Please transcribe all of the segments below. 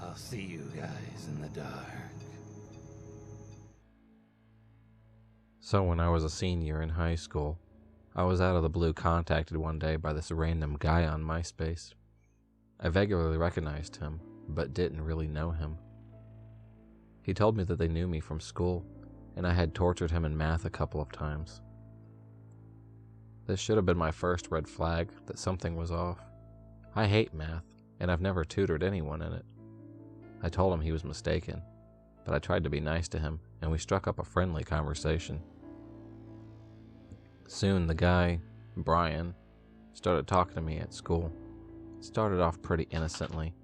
I'll see you guys in the dark. So when I was a senior in high school, I was out of the blue contacted one day by this random guy on MySpace. I vaguely recognized him, but didn't really know him. He told me that they knew me from school, and I had tortured him in math a couple of times. This should have been my first red flag that something was off. I hate math, and I've never tutored anyone in it. I told him he was mistaken, but I tried to be nice to him, and we struck up a friendly conversation. Soon the guy, Brian, started talking to me at school. It started off pretty innocently.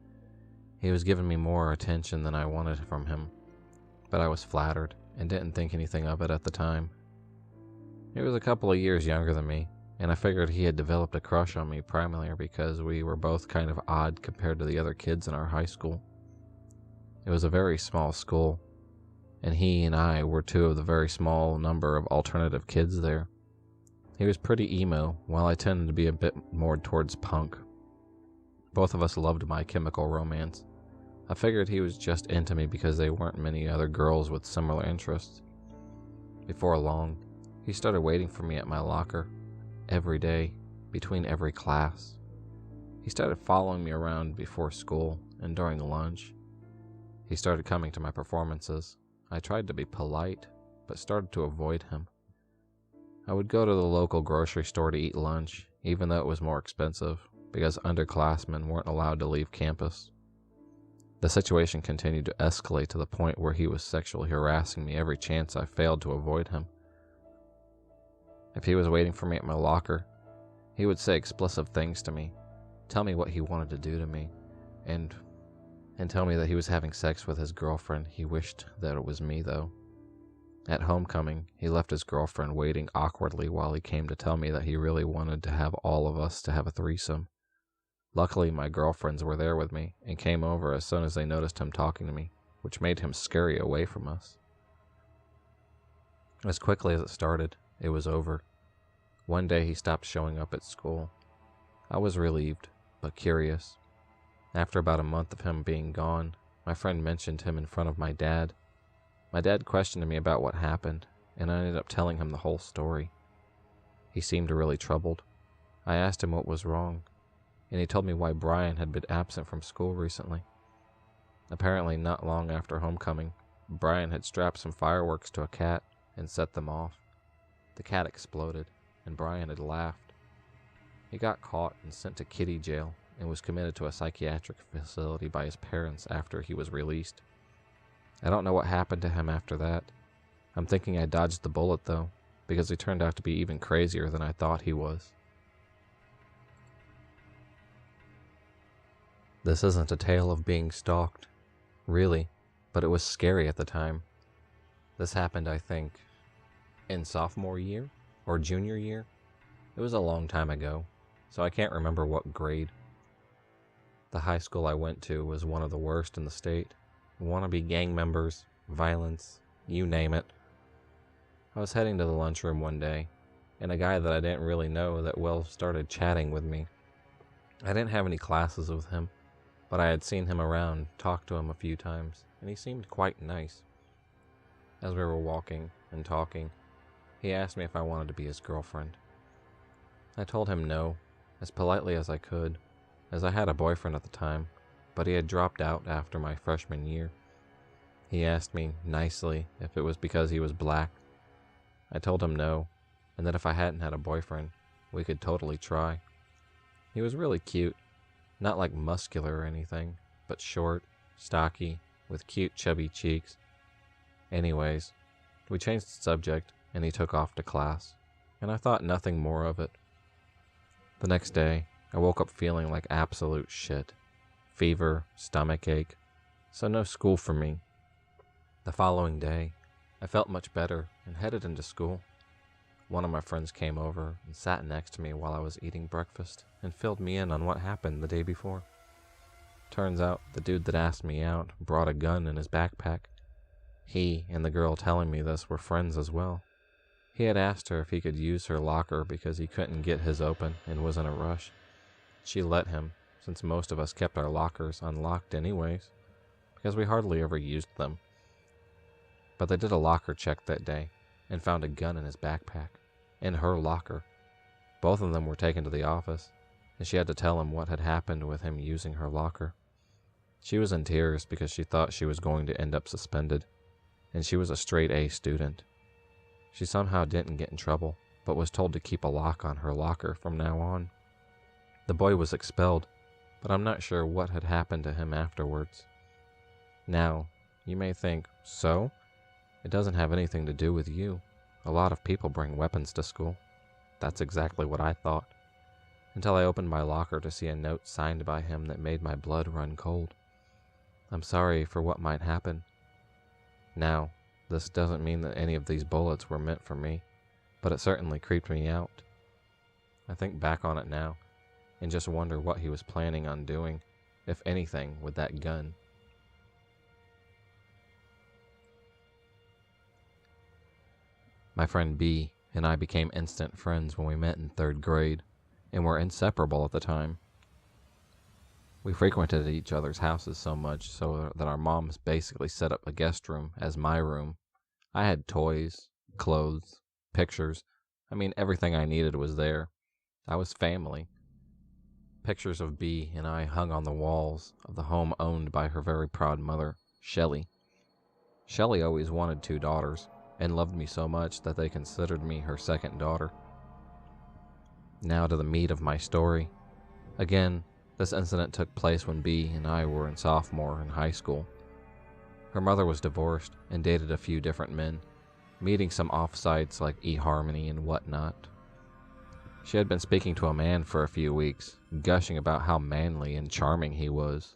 He was giving me more attention than I wanted from him, but I was flattered and didn't think anything of it at the time. He was a couple of years younger than me, and I figured he had developed a crush on me primarily because we were both kind of odd compared to the other kids in our high school. It was a very small school, and he and I were two of the very small number of alternative kids there. He was pretty emo, while I tended to be a bit more towards punk. Both of us loved My Chemical Romance. I figured he was just into me because there weren't many other girls with similar interests. Before long, he started waiting for me at my locker, every day, between every class. He started following me around before school and during lunch. He started coming to my performances. I tried to be polite, but started to avoid him. I would go to the local grocery store to eat lunch, even though it was more expensive, because underclassmen weren't allowed to leave campus. The situation continued to escalate to the point where he was sexually harassing me every chance I failed to avoid him. If he was waiting for me at my locker, he would say explicit things to me, tell me what he wanted to do to me, and tell me that he was having sex with his girlfriend. He wished that it was me, though. At homecoming, he left his girlfriend waiting awkwardly while he came to tell me that he really wanted to have all of us to have a threesome. Luckily, my girlfriends were there with me and came over as soon as they noticed him talking to me, which made him scurry away from us. As quickly as it started, it was over. One day he stopped showing up at school. I was relieved, but curious. After about a month of him being gone, my friend mentioned him in front of my dad. My dad questioned me about what happened, and I ended up telling him the whole story. He seemed really troubled. I asked him what was wrong, and he told me why Brian had been absent from school recently. Apparently, not long after homecoming, Brian had strapped some fireworks to a cat and set them off. The cat exploded, and Brian had laughed. He got caught and sent to kiddie jail and was committed to a psychiatric facility by his parents after he was released. I don't know what happened to him after that. I'm thinking I dodged the bullet, though, because he turned out to be even crazier than I thought he was. This isn't a tale of being stalked, really, but it was scary at the time. This happened, I think, in sophomore year or junior year. It was a long time ago, so I can't remember what grade. The high school I went to was one of the worst in the state. Wannabe gang members, violence, you name it. I was heading to the lunchroom one day, and a guy that I didn't really know that well started chatting with me. I didn't have any classes with him, but I had seen him around, talked to him a few times, and he seemed quite nice. As we were walking and talking, he asked me if I wanted to be his girlfriend. I told him no, as politely as I could, as I had a boyfriend at the time, but he had dropped out after my freshman year. He asked me nicely if it was because he was black. I told him no, and that if I hadn't had a boyfriend, we could totally try. He was really cute, not like muscular or anything, but short, stocky, with cute chubby cheeks. Anyways, we changed the subject, and he took off to class, and I thought nothing more of it. The next day, I woke up feeling like absolute shit. Fever, stomach ache, so no school for me. The following day, I felt much better and headed into school. One of my friends came over and sat next to me while I was eating breakfast and filled me in on what happened the day before. Turns out the dude that asked me out brought a gun in his backpack. He and the girl telling me this were friends as well. He had asked her if he could use her locker because he couldn't get his open and was in a rush. She let him, since most of us kept our lockers unlocked anyways. because we hardly ever used them. But they did a locker check that day and found a gun in his backpack, in her locker. Both of them were taken to the office, and she had to tell him what had happened with him using her locker. She was in tears because she thought she was going to end up suspended, and she was a straight A student. She somehow didn't get in trouble, but was told to keep a lock on her locker from now on. The boy was expelled, but I'm not sure what had happened to him afterwards. Now, you may think, so? It doesn't have anything to do with you. A lot of people bring weapons to school. That's exactly what I thought, until I opened my locker to see a note signed by him that made my blood run cold. I'm sorry for what might happen. Now, this doesn't mean that any of these bullets were meant for me, but it certainly creeped me out. I think back on it now, and just wonder what he was planning on doing, if anything, with that gun. My friend B and I became instant friends when we met in 3rd grade, and were inseparable at the time. We frequented each other's houses so much so that our moms basically set up a guest room as my room. I had toys, clothes, pictures. I mean, everything I needed was there. I was family. Pictures of B and I hung on the walls of the home owned by her very proud mother, Shelley. Shelley always wanted 2 daughters, and loved me so much that they considered me her second daughter. Now to the meat of my story. Again, this incident took place when B and I were in sophomore in high school. Her mother was divorced and dated a few different men, meeting some off-sites like eHarmony and whatnot. She had been speaking to a man for a few weeks, gushing about how manly and charming he was.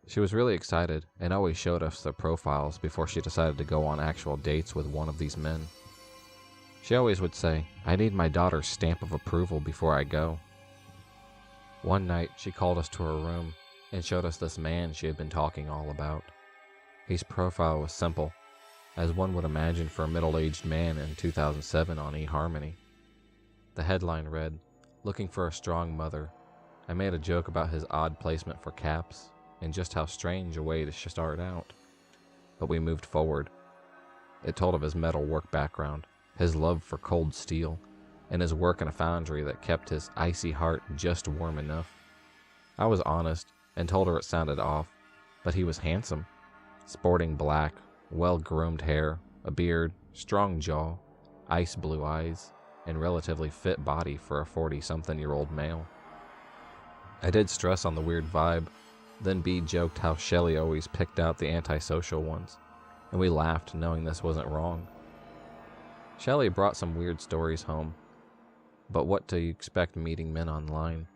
She was really excited and always showed us their profiles before she decided to go on actual dates with one of these men. She always would say, "I need my daughter's stamp of approval before I go." One night, she called us to her room and showed us this man she had been talking all about. His profile was simple, as one would imagine for a middle-aged man in 2007 on eHarmony. The headline read, "Looking for a strong mother." I made a joke about his odd placement for caps, and just how strange a way to start out. But we moved forward. It told of his metal work background, his love for cold steel, and his work in a foundry that kept his icy heart just warm enough. I was honest and told her it sounded off, but he was handsome, sporting black, well-groomed hair, a beard, strong jaw, ice blue eyes, and relatively fit body for a 40-something-year-old male. I did stress on the weird vibe. Then B joked how Shelley always picked out the antisocial ones, and we laughed knowing this wasn't wrong. Shelley brought some weird stories home, but what do you expect meeting men online?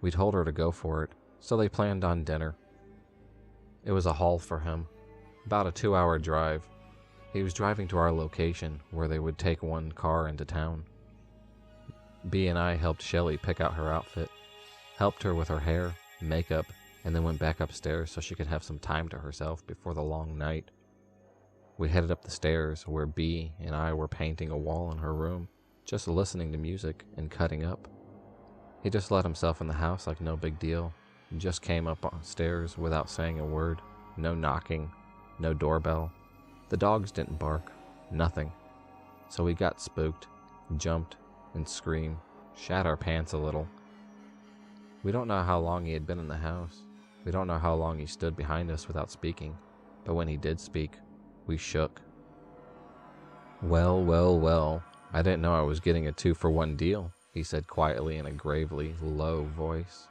We told her to go for it, so they planned on dinner. It was a haul for him, about a 2-hour drive. He was driving to our location where they would take one car into town. B and I helped Shelley pick out her outfit, helped her with her hair, makeup, and then went back upstairs so she could have some time to herself before the long night. We headed up the stairs where B and I were painting a wall in her room, just listening to music and cutting up. He just let himself in the house like no big deal, and just came up on stairs without saying a word, no knocking, no doorbell. The dogs didn't bark, nothing. So we got spooked, jumped, and screamed, shat our pants a little. We don't know how long he had been in the house. We don't know how long he stood behind us without speaking, but when he did speak, we shook. Well, I didn't know I was getting a 2-for-1 deal, he said quietly in a gravely low voice.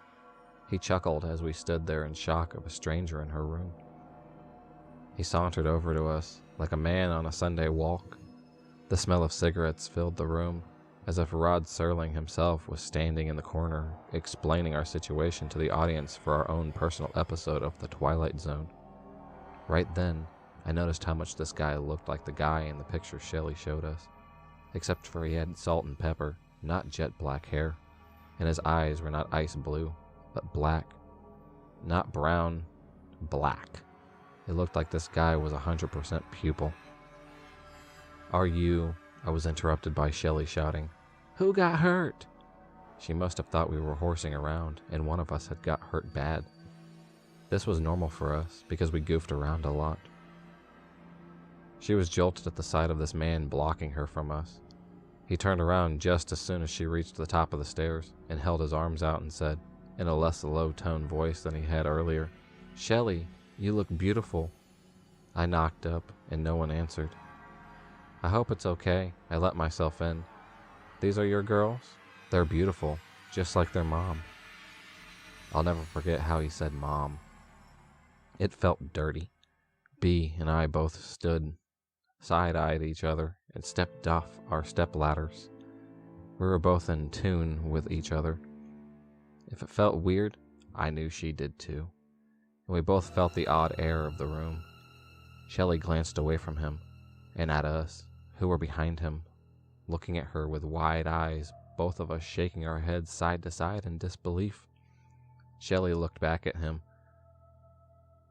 He chuckled as we stood there in shock of a stranger in her room. He sauntered over to us like a man on a Sunday walk. The smell of cigarettes filled the room, as if Rod Serling himself was standing in the corner, explaining our situation to the audience for our own personal episode of The Twilight Zone. Right then, I noticed how much this guy looked like the guy in the picture Shelley showed us, except for he had salt and pepper, not jet black hair, and his eyes were not ice blue, but black. Not brown, black. It looked like this guy was 100% pupil. I was interrupted by Shelley shouting, "Who got hurt?" She must have thought we were horsing around, and one of us had got hurt bad. This was normal for us because we goofed around a lot. She was jolted at the sight of this man blocking her from us. He turned around just as soon as she reached the top of the stairs and held his arms out and said, in a less low-toned voice than he had earlier, "Shelley, you look beautiful." I knocked up and no one answered. "I hope it's okay." I let myself in. "These are your girls? They're beautiful, just like their mom." I'll never forget how he said mom. It felt dirty. B and I both stood side-eyed each other and stepped off our step ladders. We were both in tune with each other. If it felt weird, I knew she did too. And we both felt the odd air of the room. Shelley glanced away from him and at us, who were behind him, looking at her with wide eyes, both of us shaking our heads side to side in disbelief. Shelley looked back at him.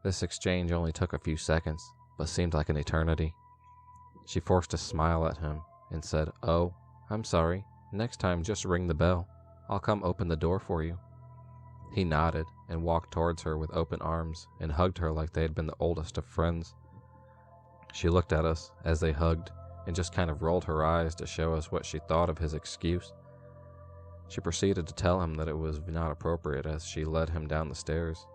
This exchange only took a few seconds, but seemed like an eternity. She forced a smile at him and said, "Oh, I'm sorry. Next time just ring the bell. I'll come open the door for you." He nodded and walked towards her with open arms and hugged her like they had been the oldest of friends. She looked at us as they hugged and just kind of rolled her eyes to show us what she thought of his excuse. She proceeded to tell him that it was not appropriate as she led him down the stairs.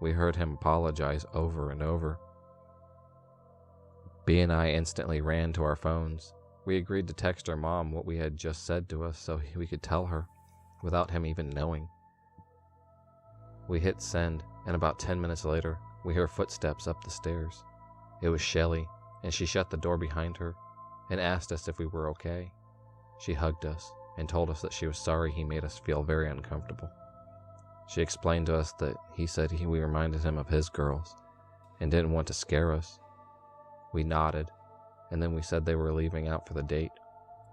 We heard him apologize over and over. B and I instantly ran to our phones. We agreed to text her mom what we had just said to us so we could tell her, without him even knowing. We hit send, and about 10 minutes later, we heard footsteps up the stairs. It was Shelley, and she shut the door behind her and asked us if we were okay. She hugged us and told us that she was sorry he made us feel very uncomfortable. She explained to us that he said we reminded him of his girls and didn't want to scare us. We nodded, and then we said they were leaving out for the date.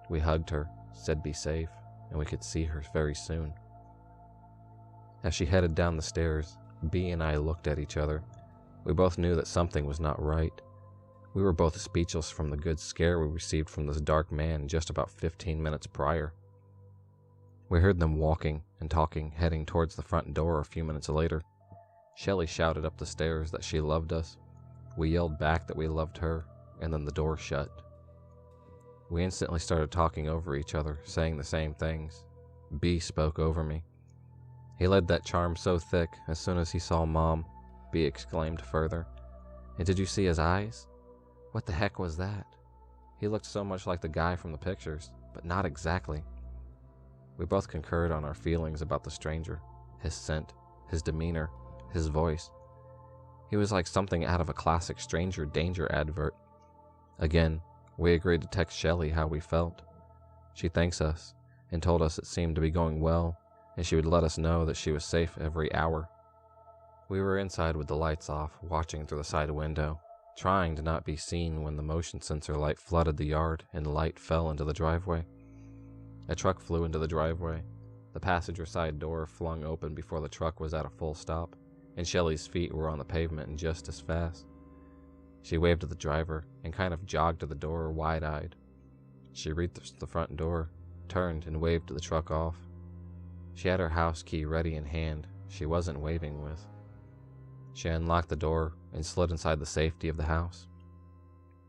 We hugged her, said be safe, and we could see her very soon. As she headed down the stairs, B and I looked at each other. We both knew that something was not right. We were both speechless from the good scare we received from this dark man just about 15 minutes prior. We heard them walking and talking, heading towards the front door a few minutes later. Shelley shouted up the stairs that she loved us. We yelled back that we loved her, and then the door shut. We instantly started talking over each other, saying the same things. B spoke over me. "He led that charm so thick, as soon as he saw Mom," B exclaimed further. "And did you see his eyes? What the heck was that? He looked so much like the guy from the pictures, but not exactly." We both concurred on our feelings about the stranger, his scent, his demeanor, his voice. He was like something out of a classic stranger danger advert. Again, we agreed to text Shelley how we felt. She thanked us and told us it seemed to be going well, and she would let us know that she was safe every hour. We were inside with the lights off, watching through the side window, trying to not be seen when the motion sensor light flooded the yard and light fell into the driveway. A truck flew into the driveway. The passenger side door flung open before the truck was at a full stop, and Shelley's feet were on the pavement just as fast. She waved at the driver and kind of jogged to the door wide-eyed. She reached the front door, turned, and waved the truck off. She had her house key ready in hand she wasn't waving with. She unlocked the door and slid inside the safety of the house.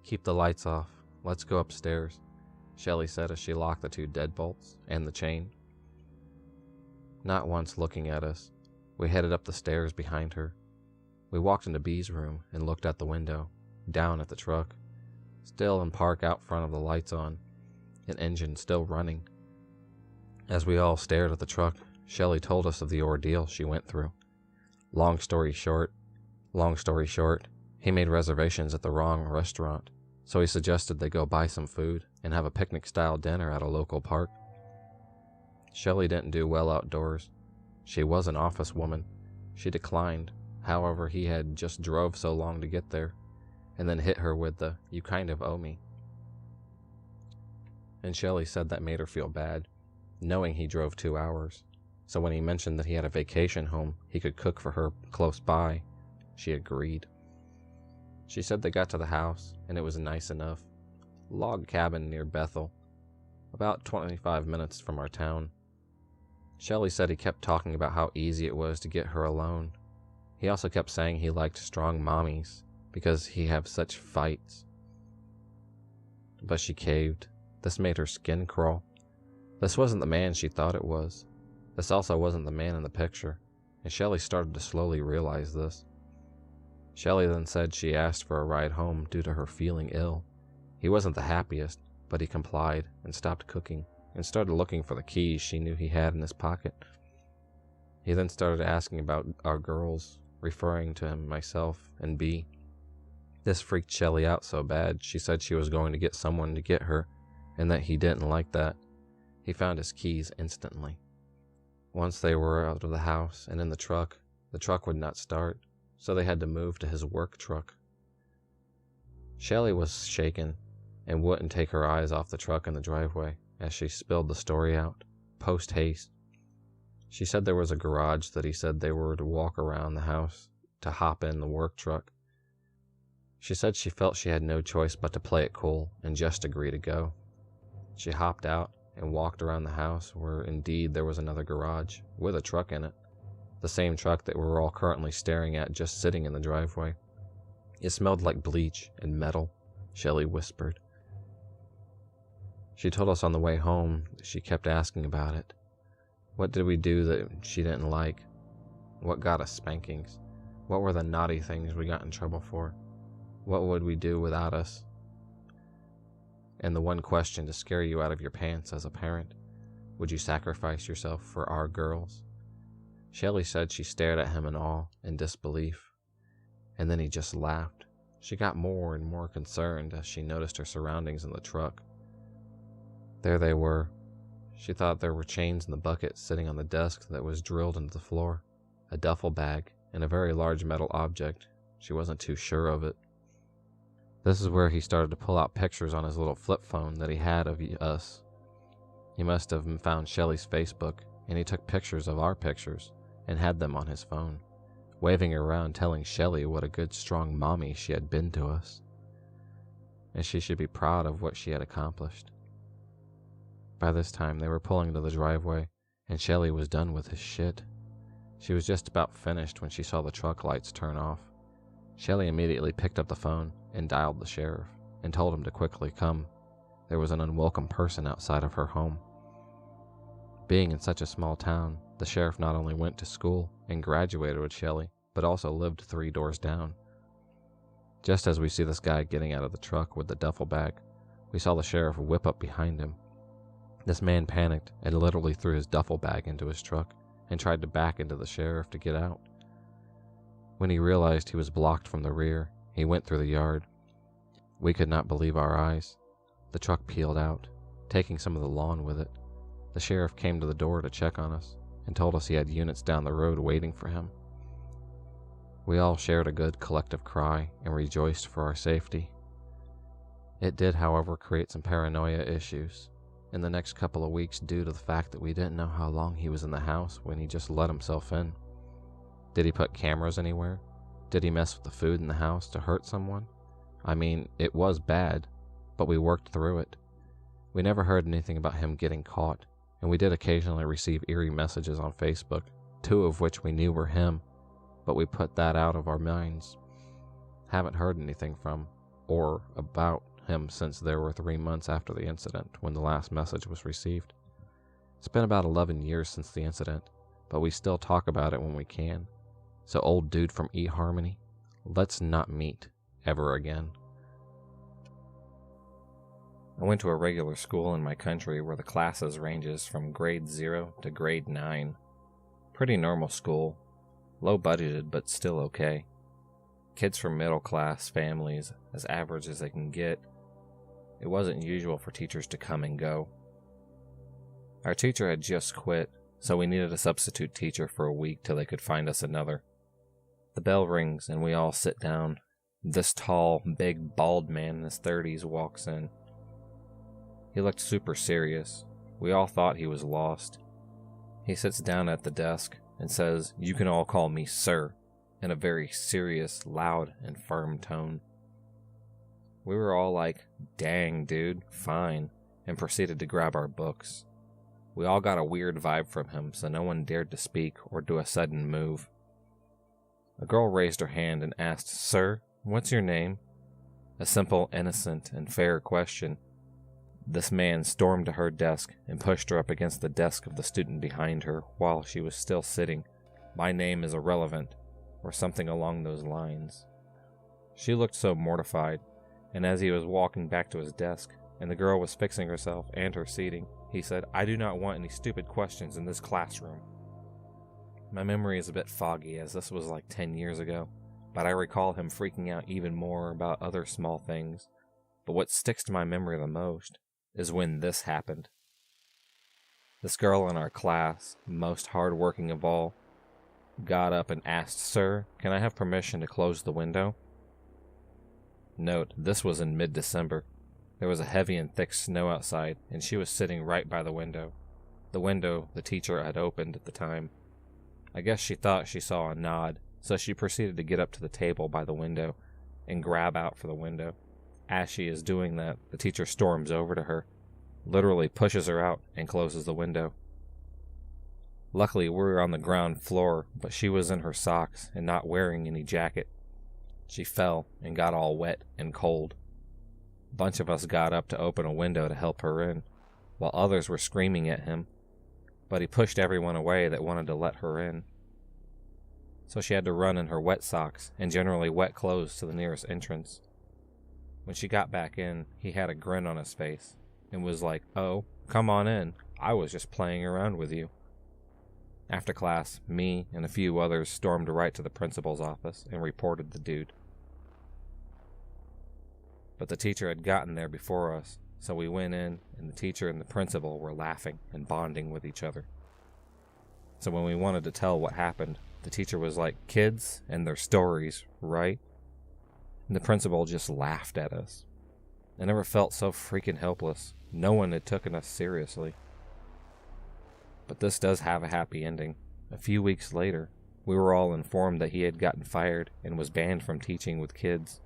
"Keep the lights off. Let's go upstairs," Shelley said as she locked the 2 deadbolts and the chain. Not once looking at us, we headed up the stairs behind her. We walked into B's room and looked out the window, down at the truck, still in park out front of the lights on, an engine still running. As we all stared at the truck, Shelley told us of the ordeal she went through. Long story short, he made reservations at the wrong restaurant, so he suggested they go buy some food and have a picnic-style dinner at a local park. Shelley didn't do well outdoors. She was an office woman. She declined. However, he had just drove so long to get there, and then hit her with the, "You kind of owe me." And Shelley said that made her feel bad, knowing he drove 2 hours. So when he mentioned that he had a vacation home he could cook for her close by, she agreed. She said they got to the house, and it was nice enough. Log cabin near Bethel, about 25 minutes from our town. Shelley said he kept talking about how easy it was to get her alone. He also kept saying he liked strong mommies because he had such fights. But she caved. This made her skin crawl. This wasn't the man she thought it was. This also wasn't the man in the picture, and Shelley started to slowly realize this. Shelley then said she asked for a ride home due to her feeling ill. He wasn't the happiest, but he complied and stopped cooking and started looking for the keys she knew he had in his pocket. He then started asking about our girls, referring to him, myself, and B. This freaked Shelley out so bad, she said she was going to get someone to get her, and that he didn't like that. He found his keys instantly. Once they were out of the house and in the truck would not start, so they had to move to his work truck. Shelley was shaken and wouldn't take her eyes off the truck in the driveway as she spilled the story out, post-haste. She said there was a garage that he said they were to walk around the house to hop in the work truck. She said she felt she had no choice but to play it cool and just agree to go. She hopped out and walked around the house where indeed there was another garage with a truck in it. The same truck that we were all currently staring at just sitting in the driveway. It smelled like bleach and metal, Shelley whispered. She told us on the way home that she kept asking about it. What did we do that she didn't like? What got us spankings? What were the naughty things we got in trouble for? What would we do without us? And the one question to scare you out of your pants as a parent, would you sacrifice yourself for our girls? Shelley said she stared at him in awe and disbelief, and then he just laughed. She got more and more concerned as she noticed her surroundings in the truck. There they were. She thought there were chains in the bucket sitting on the desk that was drilled into the floor, a duffel bag, and a very large metal object. She wasn't too sure of it. This is where he started to pull out pictures on his little flip phone that he had of us. He must have found Shelley's Facebook, and he took pictures of our pictures and had them on his phone, waving around telling Shelley what a good strong mommy she had been to us, and she should be proud of what she had accomplished. By this time they were pulling into the driveway, and Shelley was done with his shit. She was just about finished when she saw the truck lights turn off. Shelley immediately picked up the phone and dialed the sheriff and told him to quickly come. There was an unwelcome person outside of her home. Being in such a small town, the sheriff not only went to school and graduated with Shelley, but also lived 3 doors down. Just as we see this guy getting out of the truck with the duffel bag, we saw the sheriff whip up behind him. This man panicked and literally threw his duffel bag into his truck and tried to back into the sheriff to get out. When he realized he was blocked from the rear, he went through the yard. We could not believe our eyes. The truck peeled out, taking some of the lawn with it. The sheriff came to the door to check on us and told us he had units down the road waiting for him. We all shared a good collective cry and rejoiced for our safety. It did, however, create some paranoia issues in the next couple of weeks due to the fact that we didn't know how long he was in the house when he just let himself in. Did he put cameras anywhere? Did he mess with the food in the house to hurt someone? I mean, it was bad, but we worked through it. We never heard anything about him getting caught, and we did occasionally receive eerie messages on Facebook, 2 of which we knew were him, but we put that out of our minds. Haven't heard anything from or about him since there were 3 months after the incident when the last message was received. It's been about 11 years since the incident, but we still talk about it when we can. So old dude from eHarmony, let's not meet ever again. I went to a regular school in my country where the classes ranges from grade 0 to grade 9. Pretty normal school, low budgeted but still okay. Kids from middle class families, as average as they can get. It wasn't usual for teachers to come and go. Our teacher had just quit, so we needed a substitute teacher for a week till they could find us another. The bell rings and we all sit down. This tall, big, bald man in his 30s walks in. He looked super serious. We all thought he was lost. He sits down at the desk and says, "You can all call me sir," in a very serious, loud, and firm tone. We were all like, "Dang, dude, fine," and proceeded to grab our books. We all got a weird vibe from him, so no one dared to speak or do a sudden move. A girl raised her hand and asked, "Sir, what's your name?" A simple, innocent, and fair question. This man stormed to her desk and pushed her up against the desk of the student behind her while she was still sitting. "My name is irrelevant," or something along those lines. She looked so mortified, and as he was walking back to his desk, and the girl was fixing herself and her seating, he said, "I do not want any stupid questions in this classroom." My memory is a bit foggy as this was like 10 years ago, but I recall him freaking out even more about other small things. But what sticks to my memory the most is when this happened. This girl in our class, most hard-working of all, got up and asked, "Sir, can I have permission to close the window?" Note, this was in mid-December. There was a heavy and thick snow outside, and she was sitting right by the window the teacher had opened at the time. I guess she thought she saw a nod, so she proceeded to get up to the table by the window and grab out for the window. As she is doing that, the teacher storms over to her, literally pushes her out, and closes the window. Luckily, we were on the ground floor, but she was in her socks and not wearing any jacket. She fell and got all wet and cold. A bunch of us got up to open a window to help her in, while others were screaming at him, but he pushed everyone away that wanted to let her in. So she had to run in her wet socks and generally wet clothes to the nearest entrance. When she got back in, he had a grin on his face and was like, "Oh, come on in. I was just playing around with you." After class, me and a few others stormed right to the principal's office and reported the dude. But the teacher had gotten there before us, so we went in, and the teacher and the principal were laughing and bonding with each other. So when we wanted to tell what happened, the teacher was like, "Kids and their stories, right?" And the principal just laughed at us. I never felt so freaking helpless. No one had taken us seriously. But this does have a happy ending. A few weeks later, we were all informed that he had gotten fired and was banned from teaching with kids.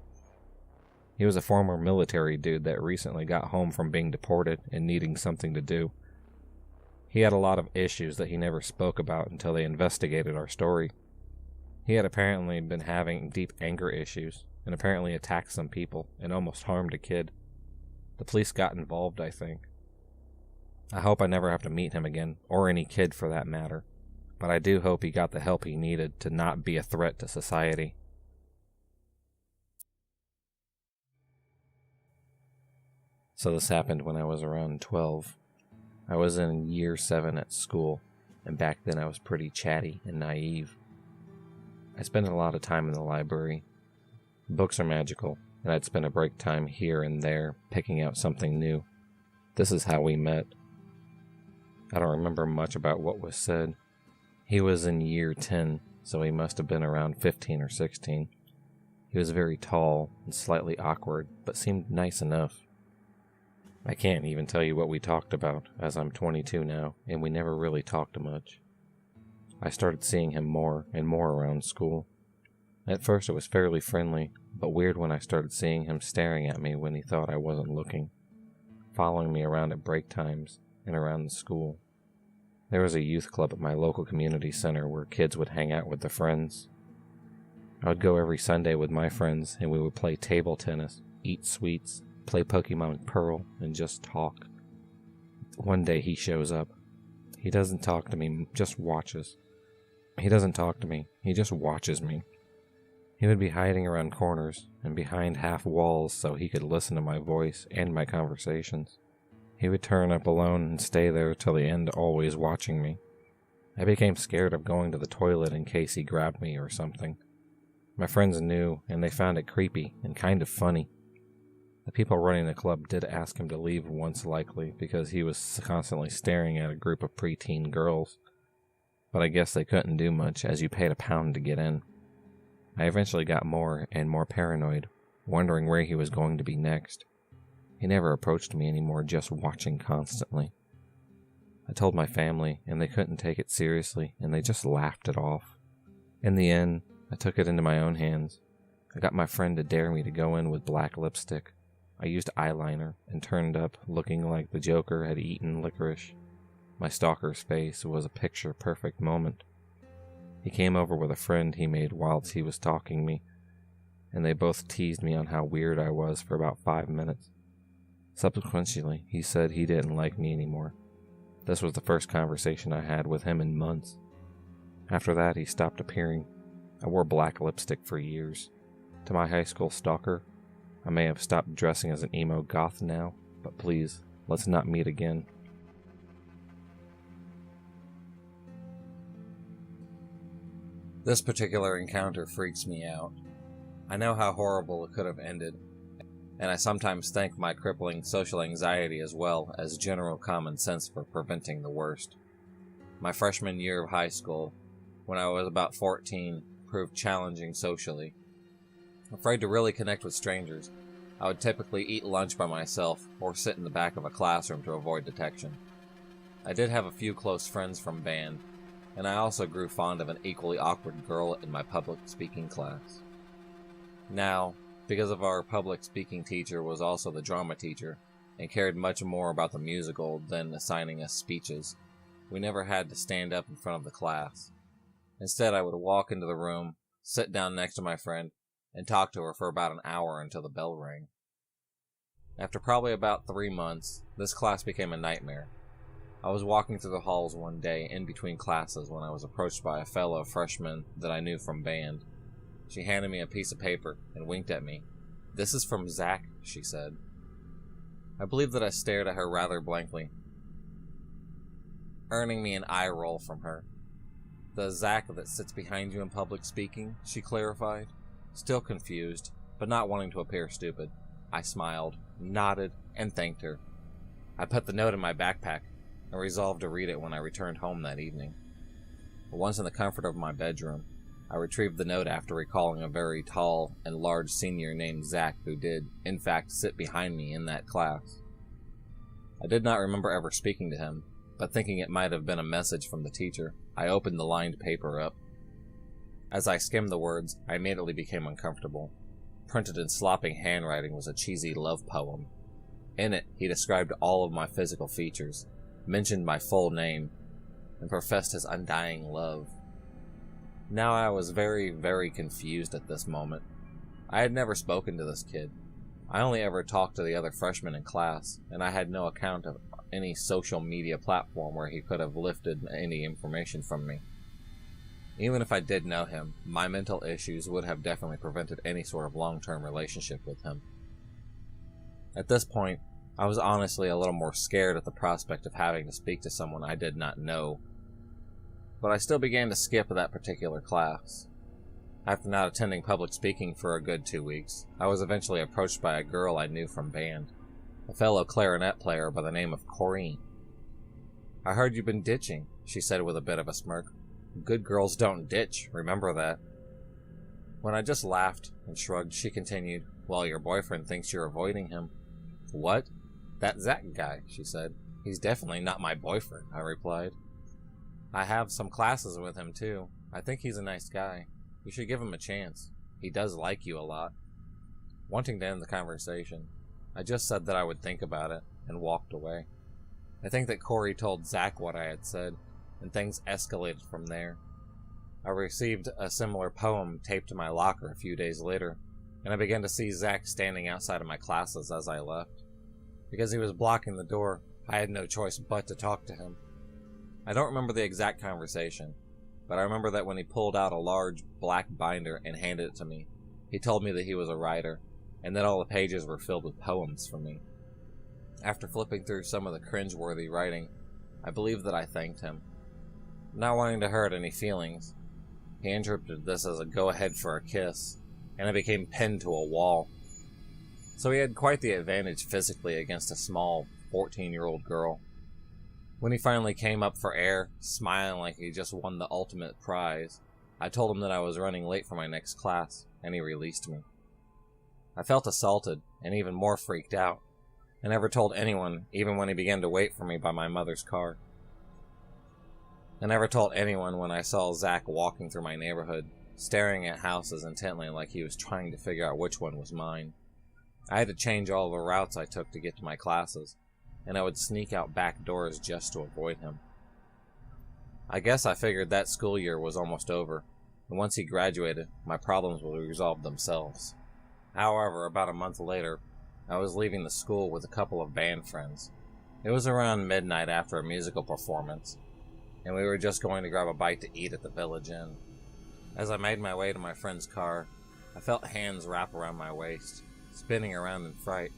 He was a former military dude that recently got home from being deported and needing something to do. He had a lot of issues that he never spoke about until they investigated our story. He had apparently been having deep anger issues and apparently attacked some people and almost harmed a kid. The police got involved, I think. I hope I never have to meet him again, or any kid for that matter, but I do hope he got the help he needed to not be a threat to society. So this happened when I was around 12. I was in year 7 at school, and back then I was pretty chatty and naive. I spent a lot of time in the library. Books are magical, and I'd spend a break time here and there picking out something new. This is how we met. I don't remember much about what was said. He was in year 10, so he must have been around 15 or 16. He was very tall and slightly awkward, but seemed nice enough. I can't even tell you what we talked about, as I'm 22 now, and we never really talked much. I started seeing him more and more around school. At first it was fairly friendly, but weird when I started seeing him staring at me when he thought I wasn't looking, following me around at break times and around the school. There was a youth club at my local community center where kids would hang out with their friends. I would go every Sunday with my friends, and we would play table tennis, eat sweets, play Pokemon Pearl, and just talk. One day he shows up. He doesn't talk to me, just watches. He doesn't talk to me, he just watches me. He would be hiding around corners and behind half walls so he could listen to my voice and my conversations. He would turn up alone and stay there till the end, always watching me. I became scared of going to the toilet in case he grabbed me or something. My friends knew, and they found it creepy and kind of funny. The people running the club did ask him to leave once likely because he was constantly staring at a group of preteen girls, but I guess they couldn't do much as you paid £1 to get in. I eventually got more and more paranoid, wondering where he was going to be next. He never approached me anymore, just watching constantly. I told my family, and they couldn't take it seriously, and they just laughed it off. In the end, I took it into my own hands. I got my friend to dare me to go in with black lipstick. I used eyeliner and turned up looking like the Joker had eaten licorice. My stalker's face was a picture-perfect moment. He came over with a friend he made whilst he was stalking me, and they both teased me on how weird I was for about 5 minutes. Subsequently, he said he didn't like me anymore. This was the first conversation I had with him in months. After that, he stopped appearing. I wore black lipstick for years. To my high school stalker, I may have stopped dressing as an emo goth now, but please, let's not meet again. This particular encounter freaks me out. I know how horrible it could have ended, and I sometimes thank my crippling social anxiety as well as general common sense for preventing the worst. My freshman year of high school, when I was about 14, proved challenging socially. Afraid to really connect with strangers, I would typically eat lunch by myself or sit in the back of a classroom to avoid detection. I did have a few close friends from band, and I also grew fond of an equally awkward girl in my public speaking class. Now, because of our public speaking teacher was also the drama teacher and cared much more about the musical than assigning us speeches, we never had to stand up in front of the class. Instead, I would walk into the room, sit down next to my friend, and talk to her for about an hour until the bell rang. After probably about 3 months, this class became a nightmare. I was walking through the halls one day in between classes when I was approached by a fellow freshman that I knew from band. She handed me a piece of paper and winked at me. "This is from Zach," she said. I believe that I stared at her rather blankly, earning me an eye roll from her. "The Zach that sits behind you in public speaking," she clarified. Still confused, but not wanting to appear stupid, I smiled, nodded, and thanked her. I put the note in my backpack and resolved to read it when I returned home that evening. Once in the comfort of my bedroom, I retrieved the note after recalling a very tall and large senior named Zach who did, in fact, sit behind me in that class. I did not remember ever speaking to him, but thinking it might have been a message from the teacher, I opened the lined paper up. As I skimmed the words, I immediately became uncomfortable. Printed in sloppy handwriting was a cheesy love poem. In it, he described all of my physical features, mentioned my full name, and professed his undying love. Now I was very, very confused at this moment. I had never spoken to this kid. I only ever talked to the other freshmen in class, and I had no account of any social media platform where he could have lifted any information from me. Even if I did know him, my mental issues would have definitely prevented any sort of long-term relationship with him. At this point, I was honestly a little more scared at the prospect of having to speak to someone I did not know. But I still began to skip that particular class. After not attending public speaking for a good 2 weeks, I was eventually approached by a girl I knew from band, a fellow clarinet player by the name of Corrine. "I heard you've been ditching," she said with a bit of a smirk. "Good girls don't ditch, remember that." When I just laughed and shrugged, she continued, "Well, your boyfriend thinks you're avoiding him." "What? That Zach guy," she said. "He's definitely not my boyfriend," I replied. "I have some classes with him, too. I think he's a nice guy. You should give him a chance. He does like you a lot." Wanting to end the conversation, I just said that I would think about it and walked away. I think that Corey told Zach what I had said, and things escalated from there. I received a similar poem taped to my locker a few days later, and I began to see Zach standing outside of my classes as I left. Because he was blocking the door, I had no choice but to talk to him. I don't remember the exact conversation, but I remember that when he pulled out a large black binder and handed it to me, he told me that he was a writer, and that all the pages were filled with poems for me. After flipping through some of the cringe-worthy writing, I believe that I thanked him. Not wanting to hurt any feelings, he interpreted this as a go-ahead for a kiss, and I became pinned to a wall. So he had quite the advantage physically against a small 14-year-old girl. When he finally came up for air, smiling like he just won the ultimate prize, I told him that I was running late for my next class, and he released me. I felt assaulted, and even more freaked out. I never told anyone, even when he began to wait for me by my mother's car. I never told anyone when I saw Zach walking through my neighborhood, staring at houses intently like he was trying to figure out which one was mine. I had to change all the routes I took to get to my classes, and I would sneak out back doors just to avoid him. I guess I figured that school year was almost over, and once he graduated, my problems would resolve themselves. However, about a month later, I was leaving the school with a couple of band friends. It was around midnight after a musical performance, and we were just going to grab a bite to eat at the Village Inn. As I made my way to my friend's car, I felt hands wrap around my waist, spinning around in fright.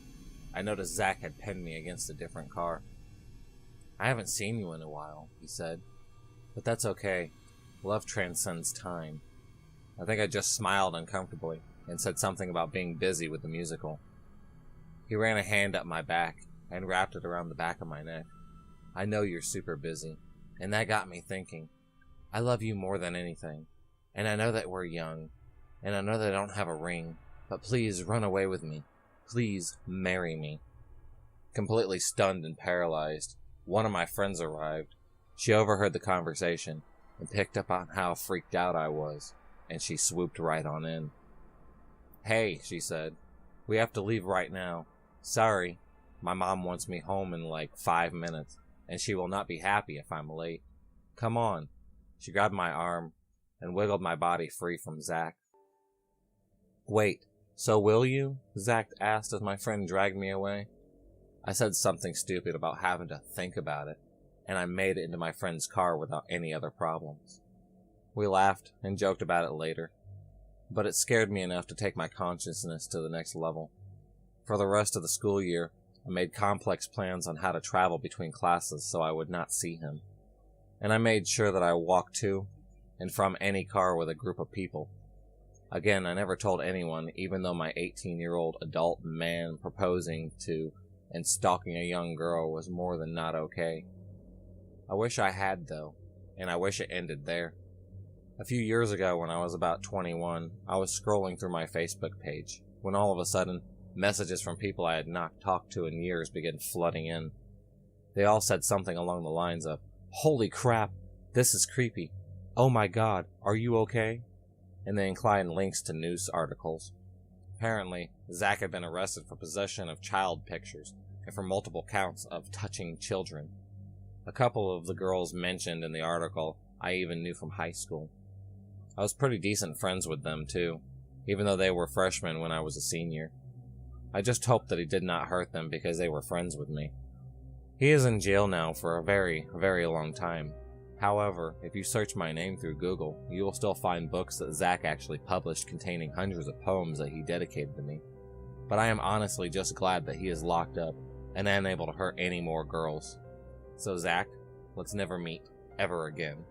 I noticed Zach had pinned me against a different car. "I haven't seen you in a while," he said. "But that's okay. Love transcends time." I think I just smiled uncomfortably and said something about being busy with the musical. He ran a hand up my back and wrapped it around the back of my neck. "I know you're super busy, and that got me thinking. I love you more than anything, and I know that we're young, and I know that I don't have a ring, but please run away with me. Please marry me." Completely stunned and paralyzed, one of my friends arrived. She overheard the conversation and picked up on how freaked out I was, and she swooped right on in. "Hey," she said, "we have to leave right now. Sorry, my mom wants me home in like 5 minutes, and she will not be happy if I'm late. Come on." She grabbed my arm and wiggled my body free from Zach. "Wait, so will you?" Zach asked as my friend dragged me away. I said something stupid about having to think about it, and I made it into my friend's car without any other problems. We laughed and joked about it later, but it scared me enough to take my consciousness to the next level. For the rest of the school year, I made complex plans on how to travel between classes so I would not see him, and I made sure that I walked to and from any car with a group of people. Again, I never told anyone, even though my 18-year-old adult man proposing to and stalking a young girl was more than not okay. I wish I had, though, and I wish it ended there. A few years ago, when I was about 21, I was scrolling through my Facebook page, when all of a sudden, messages from people I had not talked to in years began flooding in. They all said something along the lines of, "Holy crap, this is creepy. Oh my god, are you okay?" And they inclined links to news articles. Apparently, Zach had been arrested for possession of child pictures and for multiple counts of touching children. A couple of the girls mentioned in the article I even knew from high school. I was pretty decent friends with them, too, even though they were freshmen when I was a senior. I just hoped that he did not hurt them because they were friends with me. He is in jail now for a very, very long time. However, if you search my name through Google, you will still find books that Zach actually published containing hundreds of poems that he dedicated to me. But I am honestly just glad that he is locked up and unable to hurt any more girls. So Zach, let's never meet, ever again.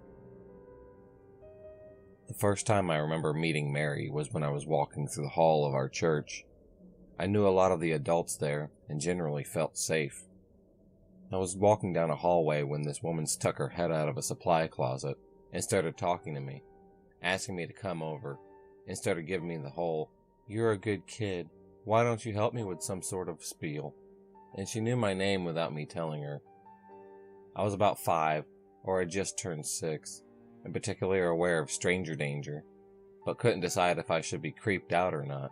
The first time I remember meeting Mary was when I was walking through the hall of our church. I knew a lot of the adults there and generally felt safe. I was walking down a hallway when this woman stuck her head out of a supply closet and started talking to me, asking me to come over, and started giving me the whole, "You're a good kid, why don't you help me with some sort of spiel?" And she knew my name without me telling her. I was about 5, or had just turned 6, and particularly aware of stranger danger, but couldn't decide if I should be creeped out or not.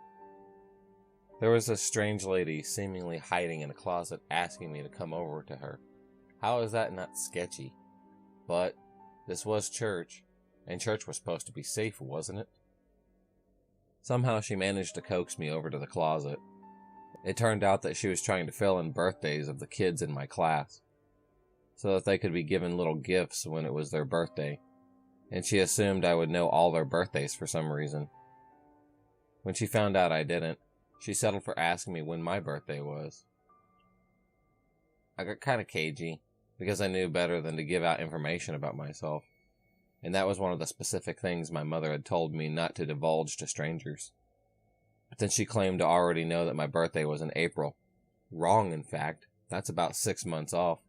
There was this strange lady seemingly hiding in a closet asking me to come over to her. How is that not sketchy? But this was church, and church was supposed to be safe, wasn't it? Somehow she managed to coax me over to the closet. It turned out that she was trying to fill in birthdays of the kids in my class, so that they could be given little gifts when it was their birthday, and she assumed I would know all their birthdays for some reason. When she found out I didn't, she settled for asking me when my birthday was. I got kind of cagey, because I knew better than to give out information about myself, and that was one of the specific things my mother had told me not to divulge to strangers. But then she claimed to already know that my birthday was in April. Wrong, in fact. That's about 6 months off.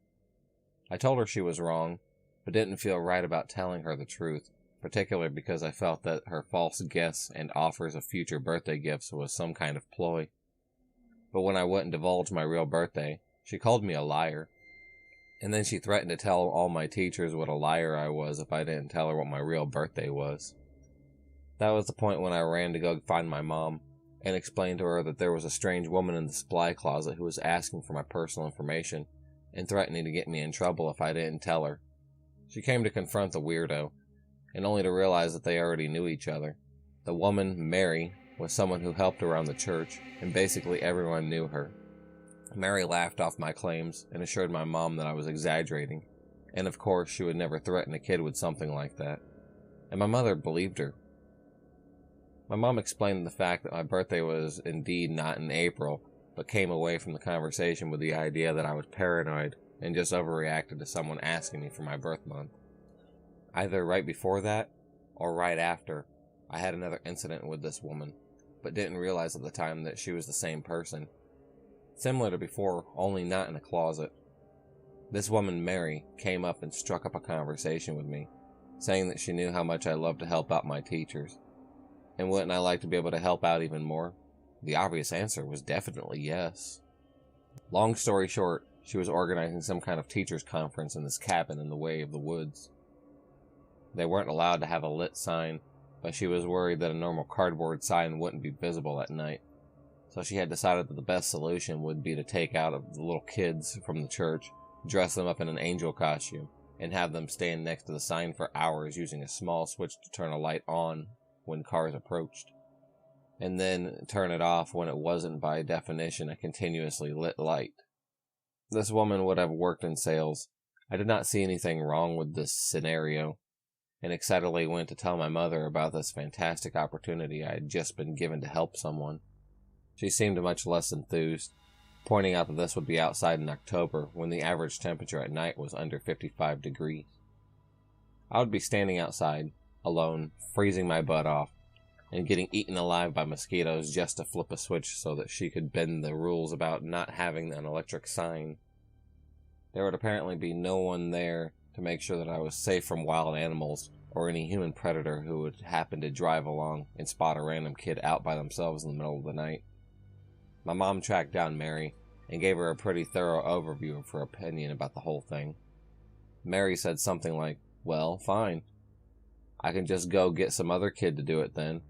I told her she was wrong, but didn't feel right about telling her the truth, particularly because I felt that her false guess and offers of future birthday gifts was some kind of ploy. But when I wouldn't divulge my real birthday, she called me a liar, and then she threatened to tell all my teachers what a liar I was if I didn't tell her what my real birthday was. That was the point when I ran to go find my mom, and explained to her that there was a strange woman in the supply closet who was asking for my personal information, and threatening to get me in trouble if I didn't tell her. She came to confront the weirdo, and only to realize that they already knew each other. The woman, Mary, was someone who helped around the church, and basically everyone knew her. Mary laughed off my claims and assured my mom that I was exaggerating, and of course she would never threaten a kid with something like that. And my mother believed her. My mom explained the fact that my birthday was indeed not in April, but came away from the conversation with the idea that I was paranoid and just overreacted to someone asking me for my birth month. Either right before that, or right after, I had another incident with this woman, but didn't realize at the time that she was the same person. Similar to before, only not in a closet. This woman, Mary, came up and struck up a conversation with me, saying that she knew how much I loved to help out my teachers. And wouldn't I like to be able to help out even more? The obvious answer was definitely yes. Long story short, she was organizing some kind of teachers' conference in this cabin in the way of the woods. They weren't allowed to have a lit sign, but she was worried that a normal cardboard sign wouldn't be visible at night. So she had decided that the best solution would be to take out the little kids from the church, dress them up in an angel costume, and have them stand next to the sign for hours using a small switch to turn a light on when cars approached, and then turn it off when it wasn't by definition a continuously lit light. This woman would have worked in sales. I did not see anything wrong with this scenario, and excitedly went to tell my mother about this fantastic opportunity I had just been given to help someone. She seemed much less enthused, pointing out that this would be outside in October when the average temperature at night was under 55 degrees. I would be standing outside, alone, freezing my butt off, and getting eaten alive by mosquitoes just to flip a switch so that she could bend the rules about not having an electric sign. There would apparently be no one there to make sure that I was safe from wild animals or any human predator who would happen to drive along and spot a random kid out by themselves in the middle of the night. My mom tracked down Mary and gave her a pretty thorough overview of her opinion about the whole thing. Mary said something like, "Well, fine. I can just go get some other kid to do it then,"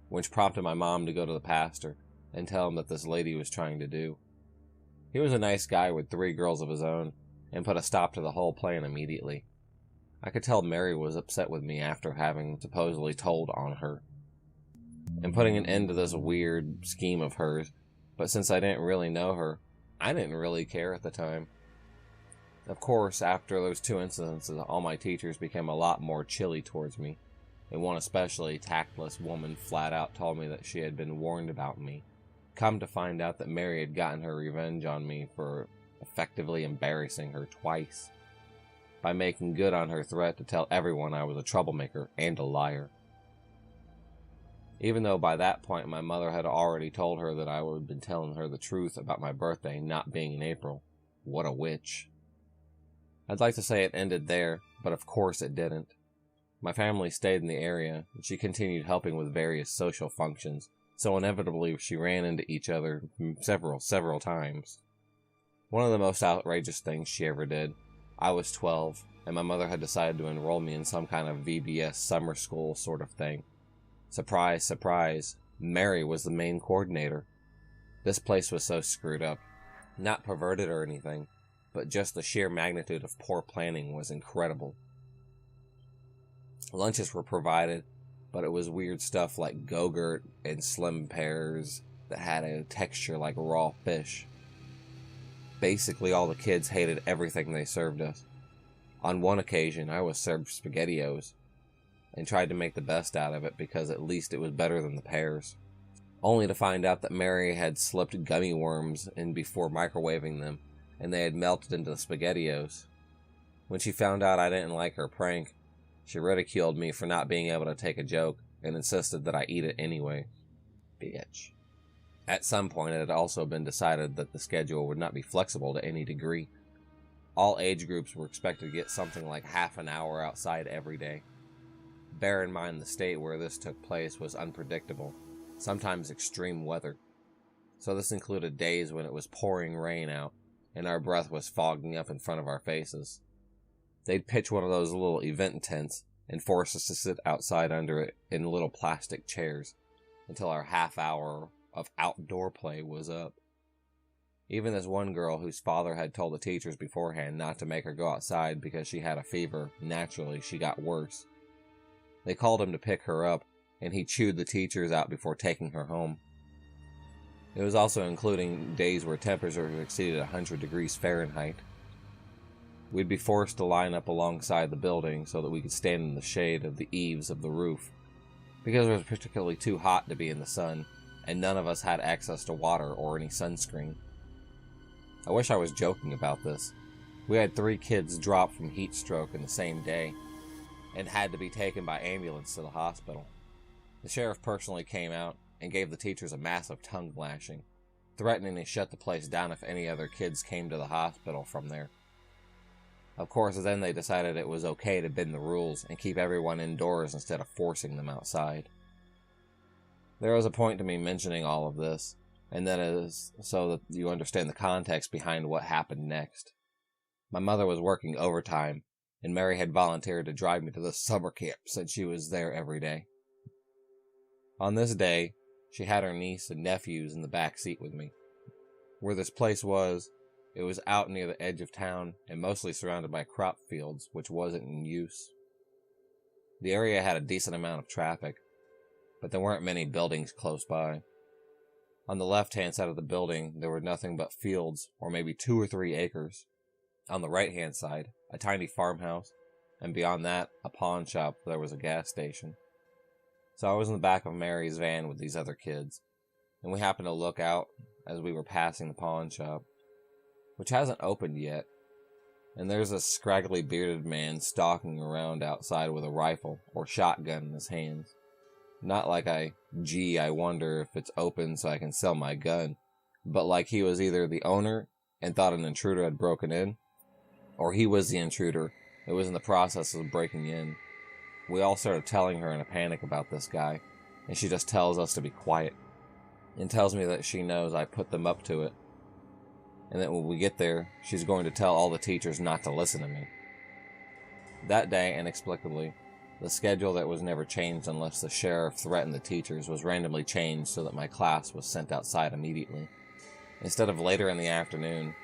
which prompted my mom to go to the pastor and tell him that this lady was trying to do. He was a nice guy with 3 girls of his own, and put a stop to the whole plan immediately. I could tell Mary was upset with me after having supposedly told on her, and putting an end to this weird scheme of hers, but since I didn't really know her, I didn't really care at the time. Of course, after those 2 incidences, all my teachers became a lot more chilly towards me, and one especially tactless woman flat out told me that she had been warned about me. Come to find out that Mary had gotten her revenge on me for effectively embarrassing her twice, by making good on her threat to tell everyone I was a troublemaker and a liar. Even though by that point my mother had already told her that I would have been telling her the truth about my birthday not being in April. What a witch. I'd like to say it ended there, but of course it didn't. My family stayed in the area, and she continued helping with various social functions, so inevitably she ran into each other several times. One of the most outrageous things she ever did, I was 12, and my mother had decided to enroll me in some kind of VBS summer school sort of thing. Surprise, surprise, Mary was the main coordinator. This place was so screwed up. Not perverted or anything, but just the sheer magnitude of poor planning was incredible. Lunches were provided, but it was weird stuff like Go-Gurt and Slim pears that had a texture like raw fish. Basically, all the kids hated everything they served us. On one occasion, I was served SpaghettiOs, and tried to make the best out of it because at least it was better than the pears. Only to find out that Mary had slipped gummy worms in before microwaving them, and they had melted into the SpaghettiOs. When she found out I didn't like her prank, she ridiculed me for not being able to take a joke, and insisted that I eat it anyway. Bitch. At some point, it had also been decided that the schedule would not be flexible to any degree. All age groups were expected to get something like half an hour outside every day. Bear in mind the state where this took place was unpredictable, sometimes extreme weather. So this included days when it was pouring rain out, and our breath was fogging up in front of our faces. They'd pitch one of those little event tents and force us to sit outside under it in little plastic chairs until our half hour of outdoor play was up. Even this one girl whose father had told the teachers beforehand not to make her go outside because she had a fever, naturally she got worse. They called him to pick her up, and he chewed the teachers out before taking her home. It was also including days where temperatures exceeded 100 degrees Fahrenheit. We'd be forced to line up alongside the building so that we could stand in the shade of the eaves of the roof, because it was particularly too hot to be in the sun, and none of us had access to water or any sunscreen. I wish I was joking about this. We had 3 kids drop from heat stroke in the same day, and had to be taken by ambulance to the hospital. The sheriff personally came out and gave the teachers a massive tongue lashing, threatening to shut the place down if any other kids came to the hospital from there. Of course, then they decided it was okay to bend the rules and keep everyone indoors instead of forcing them outside. There was a point to me mentioning all of this, and that is so that you understand the context behind what happened next. My mother was working overtime, and Mary had volunteered to drive me to the summer camp since she was there every day. On this day, she had her niece and nephews in the back seat with me. Where this place was, it was out near the edge of town and mostly surrounded by crop fields, which wasn't in use. The area had a decent amount of traffic, but there weren't many buildings close by. On the left-hand side of the building, there were nothing but fields, or maybe 2 or 3 acres. On the right-hand side, a tiny farmhouse, and beyond that, a pawn shop where there was a gas station. So I was in the back of Mary's van with these other kids, and we happened to look out as we were passing the pawn shop, which hasn't opened yet, and there's a scraggly bearded man stalking around outside with a rifle or shotgun in his hands. Not like I wonder if it's open so I can sell my gun, but like he was either the owner and thought an intruder had broken in, or he was the intruder that was in the process of breaking in. We all started telling her in a panic about this guy, and she just tells us to be quiet, and tells me that she knows I put them up to it, and that when we get there, she's going to tell all the teachers not to listen to me. That day, inexplicably, the schedule that was never changed unless the sheriff threatened the teachers was randomly changed so that my class was sent outside immediately, instead of later in the afternoon,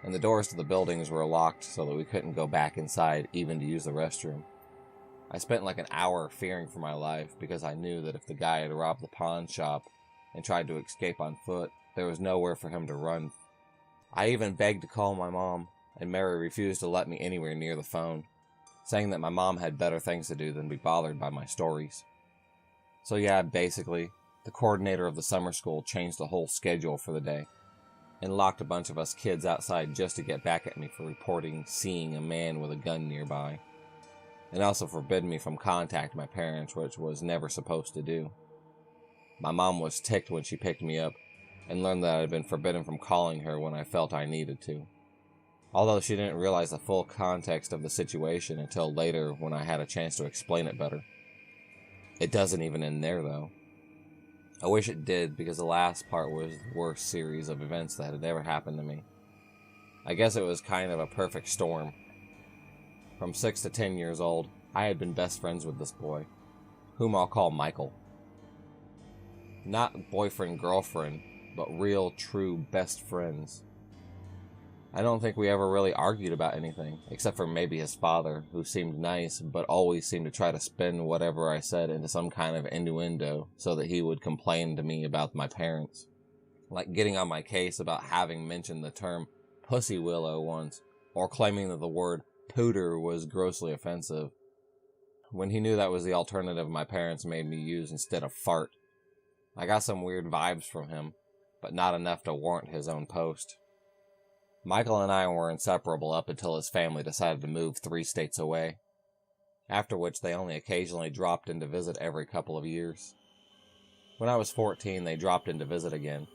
and the doors to the buildings were locked so that we couldn't go back inside even to use the restroom. I spent like an hour fearing for my life because I knew that if the guy had robbed the pawn shop and tried to escape on foot, there was nowhere for him to run. I even begged to call my mom, and Mary refused to let me anywhere near the phone, saying that my mom had better things to do than be bothered by my stories. So yeah, basically, the coordinator of the summer school changed the whole schedule for the day, and locked a bunch of us kids outside just to get back at me for reporting seeing a man with a gun nearby, and also forbid me from contacting my parents, which was never supposed to do. My mom was ticked when she picked me up, and learned that I had been forbidden from calling her when I felt I needed to. Although she didn't realize the full context of the situation until later when I had a chance to explain it better. It doesn't even end there, though. I wish it did, because the last part was the worst series of events that had ever happened to me. I guess it was kind of a perfect storm. From 6 to 10 years old, I had been best friends with this boy, whom I'll call Michael. Not boyfriend-girlfriend, but real, true best friends. I don't think we ever really argued about anything, except for maybe his father, who seemed nice, but always seemed to try to spin whatever I said into some kind of innuendo so that he would complain to me about my parents. Like getting on my case about having mentioned the term pussy willow once, or claiming that the word pooter was grossly offensive, when he knew that was the alternative my parents made me use instead of fart. I got some weird vibes from him, but not enough to warrant his own post. Michael and I were inseparable up until his family decided to move 3 states away, after which they only occasionally dropped in to visit every couple of years. When I was 14, they dropped in to visit again,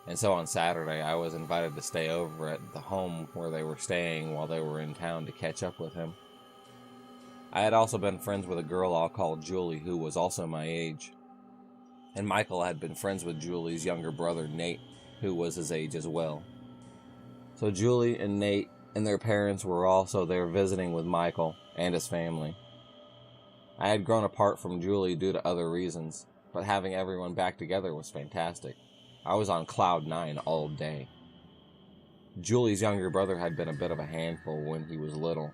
and so on Saturday I was invited to stay over at the home where they were staying while they were in town to catch up with him. I had also been friends with a girl I'll call Julie, who was also my age, and Michael had been friends with Julie's younger brother Nate, who was his age as well. So Julie and Nate and their parents were also there visiting with Michael and his family. I had grown apart from Julie due to other reasons, but having everyone back together was fantastic. I was on cloud 9 all day. Julie's younger brother had been a bit of a handful when he was little.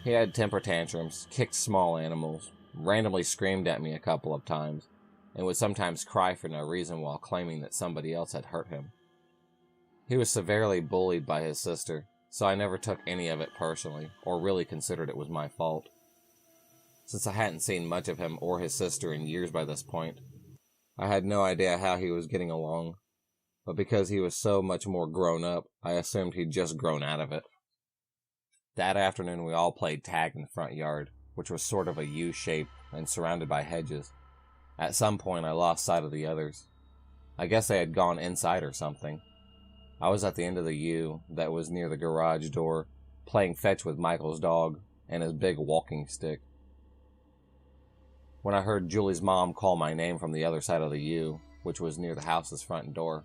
He had temper tantrums, kicked small animals, randomly screamed at me a couple of times, and would sometimes cry for no reason while claiming that somebody else had hurt him. He was severely bullied by his sister, so I never took any of it personally, or really considered it was my fault. Since I hadn't seen much of him or his sister in years by this point, I had no idea how he was getting along, but because he was so much more grown up, I assumed he'd just grown out of it. That afternoon we all played tag in the front yard, which was sort of a U shape and surrounded by hedges. At some point I lost sight of the others. I guess they had gone inside or something. I was at the end of the U that was near the garage door, playing fetch with Michael's dog and his big walking stick. When I heard Julie's mom call my name from the other side of the U, which was near the house's front door,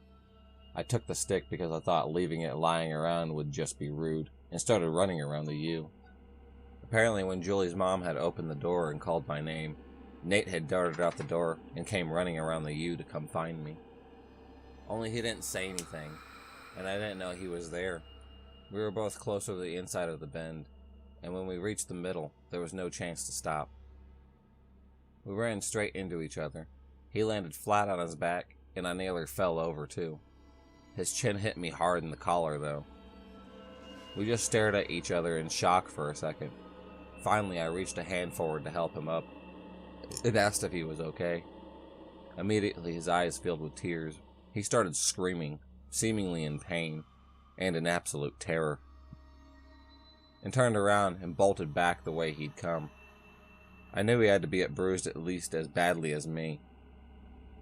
I took the stick because I thought leaving it lying around would just be rude, and started running around the U. Apparently when Julie's mom had opened the door and called my name, Nate had darted out the door and came running around the U to come find me. Only he didn't say anything, and I didn't know he was there. We were both closer to the inside of the bend, and when we reached the middle, there was no chance to stop. We ran straight into each other. He landed flat on his back, and I nearly fell over too. His chin hit me hard in the collar, though. We just stared at each other in shock for a second. Finally, I reached a hand forward to help him up. It asked if he was okay. Immediately, his eyes filled with tears. He started screaming, seemingly in pain, and in absolute terror, and turned around and bolted back the way he'd come. I knew he had to be bruised at least as badly as me,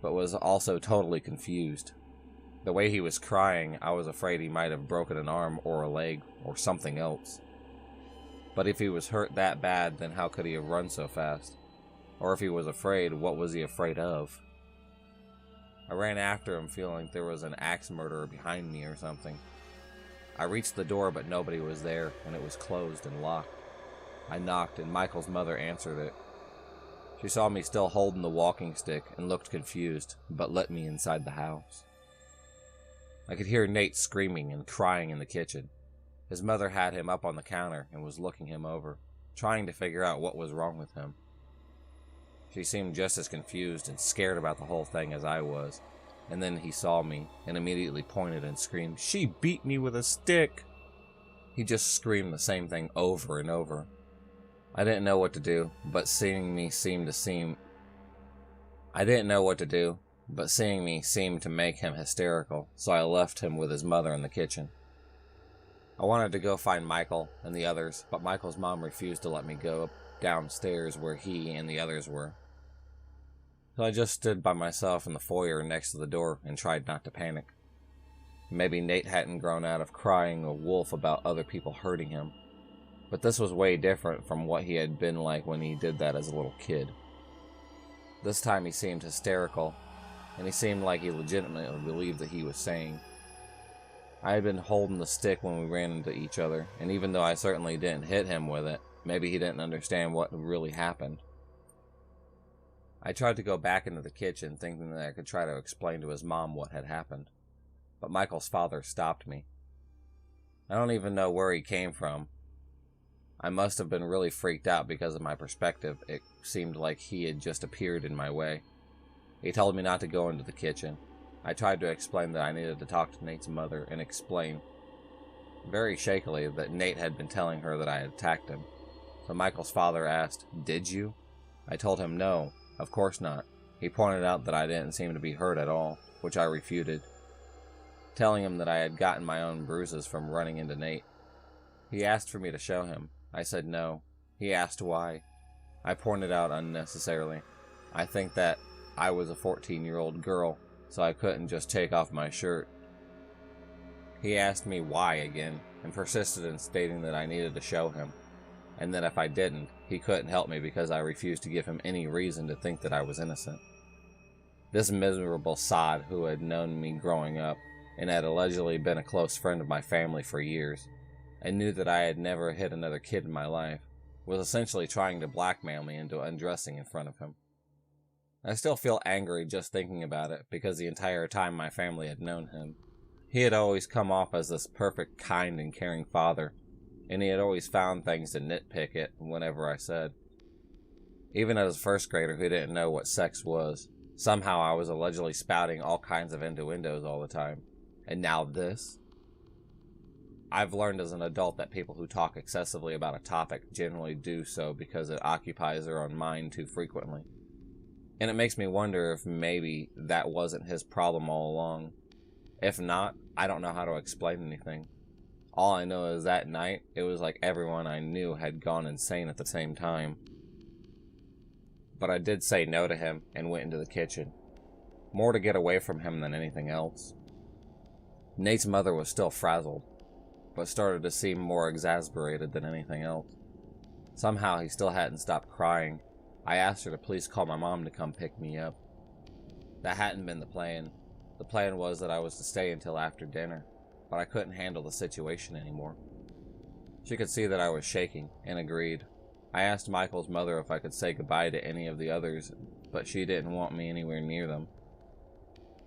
but was also totally confused. The way he was crying, I was afraid he might have broken an arm or a leg or something else. But if he was hurt that bad, then how could he have run so fast? Or if he was afraid, what was he afraid of? I ran after him feeling there was an axe murderer behind me or something. I reached the door, but nobody was there, and it was closed and locked. I knocked, and Michael's mother answered it. She saw me still holding the walking stick and looked confused, but let me inside the house. I could hear Nate screaming and crying in the kitchen. His mother had him up on the counter and was looking him over, trying to figure out what was wrong with him. She seemed just as confused and scared about the whole thing as I was, and then he saw me and immediately pointed and screamed, "She beat me with a stick!" He just screamed the same thing over and over. I didn't know what to do, but seeing me seemed to make him hysterical, so I left him with his mother in the kitchen. I wanted to go find Michael and the others, but Michael's mom refused to let me go downstairs where he and the others were. So I just stood by myself in the foyer next to the door and tried not to panic. Maybe Nate hadn't grown out of crying a wolf about other people hurting him, but this was way different from what he had been like when he did that as a little kid. This time he seemed hysterical, and he seemed like he legitimately believed that he was sane. I had been holding the stick when we ran into each other, and even though I certainly didn't hit him with it, maybe he didn't understand what really happened. I tried to go back into the kitchen, thinking that I could try to explain to his mom what had happened, but Michael's father stopped me. I don't even know where he came from. I must have been really freaked out because of my perspective. It seemed like he had just appeared in my way. He told me not to go into the kitchen. I tried to explain that I needed to talk to Nate's mother and explain, very shakily, that Nate had been telling her that I had attacked him. So Michael's father asked, "Did you?" I told him no, of course not. He pointed out that I didn't seem to be hurt at all, which I refuted, telling him that I had gotten my own bruises from running into Nate. He asked for me to show him. I said no. He asked why. I pointed out unnecessarily. I think that I was a 14-year-old girl, so I couldn't just take off my shirt. He asked me why again, and persisted in stating that I needed to show him, and that if I didn't, he couldn't help me because I refused to give him any reason to think that I was innocent. This miserable sod who had known me growing up, and had allegedly been a close friend of my family for years, and knew that I had never hit another kid in my life, was essentially trying to blackmail me into undressing in front of him. I still feel angry just thinking about it, because the entire time my family had known him, he had always come off as this perfect, kind, and caring father, and he had always found things to nitpick at whenever I said. Even as a first grader who didn't know what sex was, somehow I was allegedly spouting all kinds of innuendos all the time. And now this? I've learned as an adult that people who talk excessively about a topic generally do so because it occupies their own mind too frequently. And it makes me wonder if maybe that wasn't his problem all along. If not, I don't know how to explain anything. All I know is that night, it was like everyone I knew had gone insane at the same time. But I did say no to him and went into the kitchen. More to get away from him than anything else. Nate's mother was still frazzled, but started to seem more exasperated than anything else. Somehow he still hadn't stopped crying. I asked her to please call my mom to come pick me up. That hadn't been the plan. The plan was that I was to stay until after dinner, but I couldn't handle the situation anymore. She could see that I was shaking, and agreed. I asked Michael's mother if I could say goodbye to any of the others, but she didn't want me anywhere near them.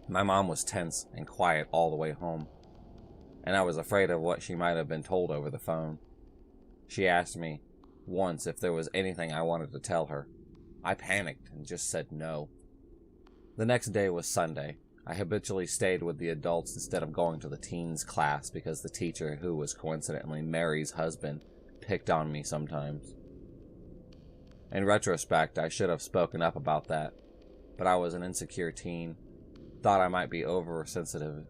My mom was tense and quiet all the way home, and I was afraid of what she might have been told over the phone. She asked me once if there was anything I wanted to tell her. I panicked and just said no. The next day was Sunday. I habitually stayed with the adults instead of going to the teens class because the teacher, who was coincidentally Mary's husband, picked on me sometimes. In retrospect, I should have spoken up about that, but I was an insecure teen, thought I might be oversensitive,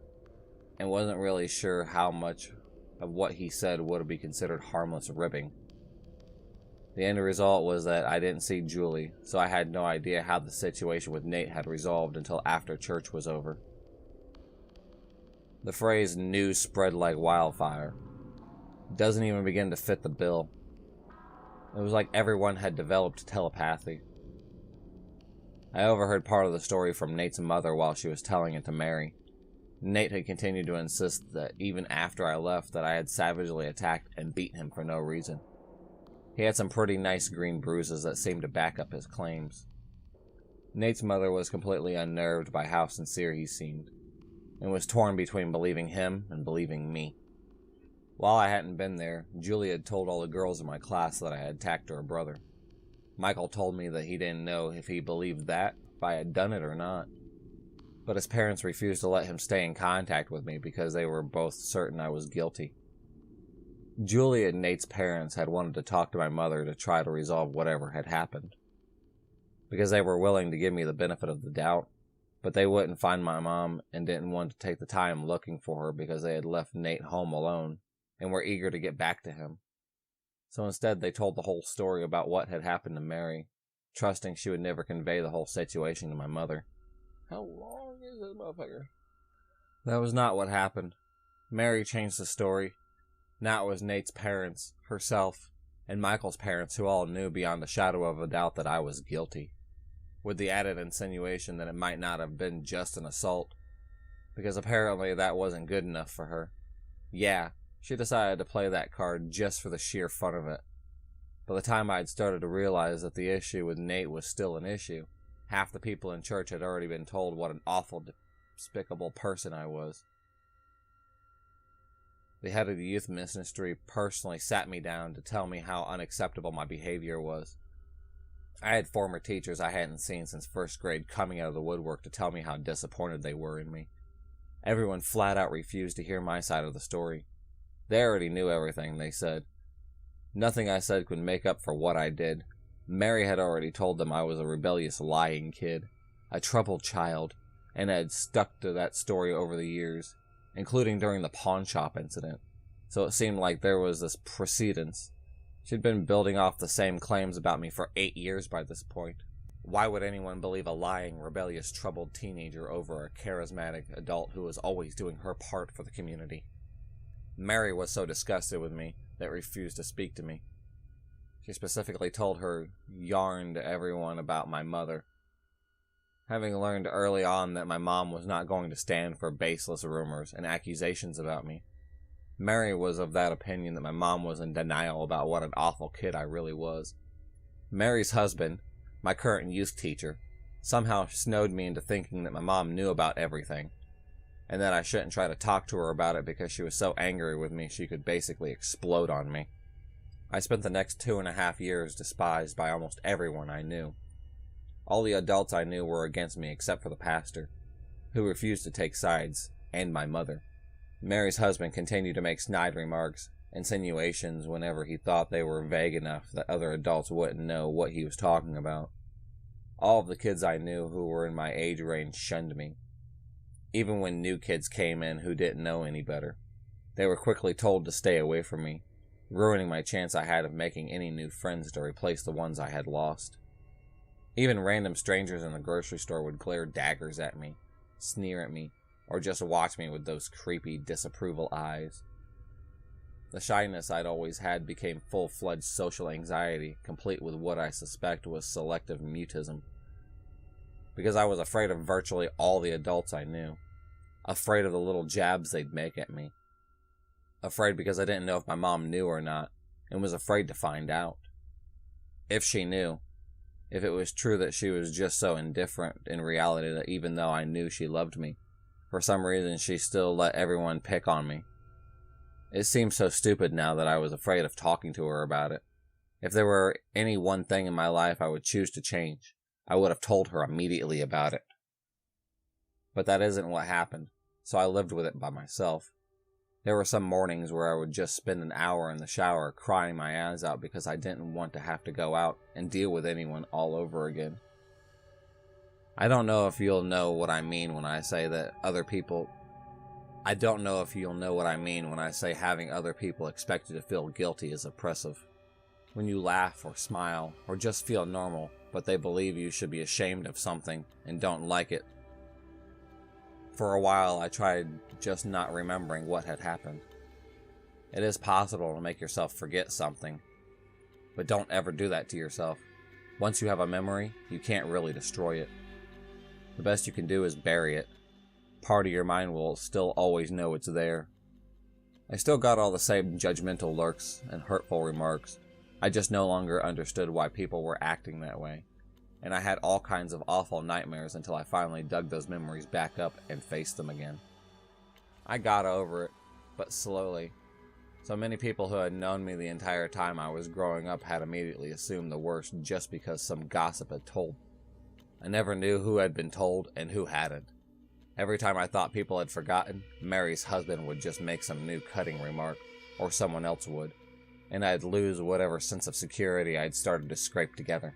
and wasn't really sure how much of what he said would be considered harmless ribbing. The end result was that I didn't see Julie, so I had no idea how the situation with Nate had resolved until after church was over. The phrase "news spread like wildfire" doesn't even begin to fit the bill. It was like everyone had developed telepathy. I overheard part of the story from Nate's mother while she was telling it to Mary. Nate had continued to insist that even after I left that I had savagely attacked and beaten him for no reason. He had some pretty nice green bruises that seemed to back up his claims. Nate's mother was completely unnerved by how sincere he seemed, and was torn between believing him and believing me. While I hadn't been there, Julie had told all the girls in my class that I had attacked her brother. Michael told me that he didn't know if he believed that, if I had done it or not. But his parents refused to let him stay in contact with me because they were both certain I was guilty. Julie and Nate's parents had wanted to talk to my mother to try to resolve whatever had happened, because they were willing to give me the benefit of the doubt, but they wouldn't find my mom and didn't want to take the time looking for her because they had left Nate home alone and were eager to get back to him. So instead they told the whole story about what had happened to Mary, trusting she would never convey the whole situation to my mother. How long is this motherfucker? That was not what happened. Mary changed the story. Now it was Nate's parents, herself, and Michael's parents who all knew beyond a shadow of a doubt that I was guilty, with the added insinuation that it might not have been just an assault, because apparently that wasn't good enough for her. Yeah, she decided to play that card just for the sheer fun of it. By the time I had started to realize that the issue with Nate was still an issue, half the people in church had already been told what an awful, despicable person I was. The head of the youth ministry personally sat me down to tell me how unacceptable my behavior was. I had former teachers I hadn't seen since first grade coming out of the woodwork to tell me how disappointed they were in me. Everyone flat out refused to hear my side of the story. They already knew everything, they said. Nothing I said could make up for what I did. Mary had already told them I was a rebellious, lying kid, a troubled child, and had stuck to that story over the years, including during the pawn shop incident, so it seemed like there was this precedence. She'd been building off the same claims about me for 8 years by this point. Why would anyone believe a lying, rebellious, troubled teenager over a charismatic adult who was always doing her part for the community? Mary was so disgusted with me that refused to speak to me. She specifically told her yarn to everyone about my mother. Having learned early on that my mom was not going to stand for baseless rumors and accusations about me, Mary was of that opinion that my mom was in denial about what an awful kid I really was. Mary's husband, my current youth teacher, somehow snowed me into thinking that my mom knew about everything, and that I shouldn't try to talk to her about it because she was so angry with me she could basically explode on me. I spent the next 2.5 years despised by almost everyone I knew. All the adults I knew were against me except for the pastor, who refused to take sides, and my mother. Mary's husband continued to make snide remarks, insinuations whenever he thought they were vague enough that other adults wouldn't know what he was talking about. All of the kids I knew who were in my age range shunned me. Even when new kids came in who didn't know any better, they were quickly told to stay away from me, ruining my chance I had of making any new friends to replace the ones I had lost. Even random strangers in the grocery store would glare daggers at me, sneer at me, or just watch me with those creepy, disapproval eyes. The shyness I'd always had became full-fledged social anxiety, complete with what I suspect was selective mutism. Because I was afraid of virtually all the adults I knew. Afraid of the little jabs they'd make at me. Afraid because I didn't know if my mom knew or not, and was afraid to find out. If she knew, if it was true that she was just so indifferent in reality that even though I knew she loved me, for some reason she still let everyone pick on me. It seems so stupid now that I was afraid of talking to her about it. If there were any one thing in my life I would choose to change, I would have told her immediately about it. But that isn't what happened, so I lived with it by myself. There were some mornings where I would just spend an hour in the shower crying my eyes out because I didn't want to have to go out and deal with anyone all over again. I don't know if you'll know what I mean when I say that I don't know if you'll know what I mean when I say having other people expect you to feel guilty is oppressive. When you laugh or smile or just feel normal, but they believe you should be ashamed of something and don't like it. For a while, I tried just not remembering what had happened. It is possible to make yourself forget something, but don't ever do that to yourself. Once you have a memory, you can't really destroy it. The best you can do is bury it. Part of your mind will still always know it's there. I still got all the same judgmental lurks and hurtful remarks. I just no longer understood why people were acting that way. And I had all kinds of awful nightmares until I finally dug those memories back up and faced them again. I got over it, but slowly. So many people who had known me the entire time I was growing up had immediately assumed the worst just because some gossip had told. I never knew who had been told and who hadn't. Every time I thought people had forgotten, Mary's husband would just make some new cutting remark, or someone else would, and I'd lose whatever sense of security I'd started to scrape together.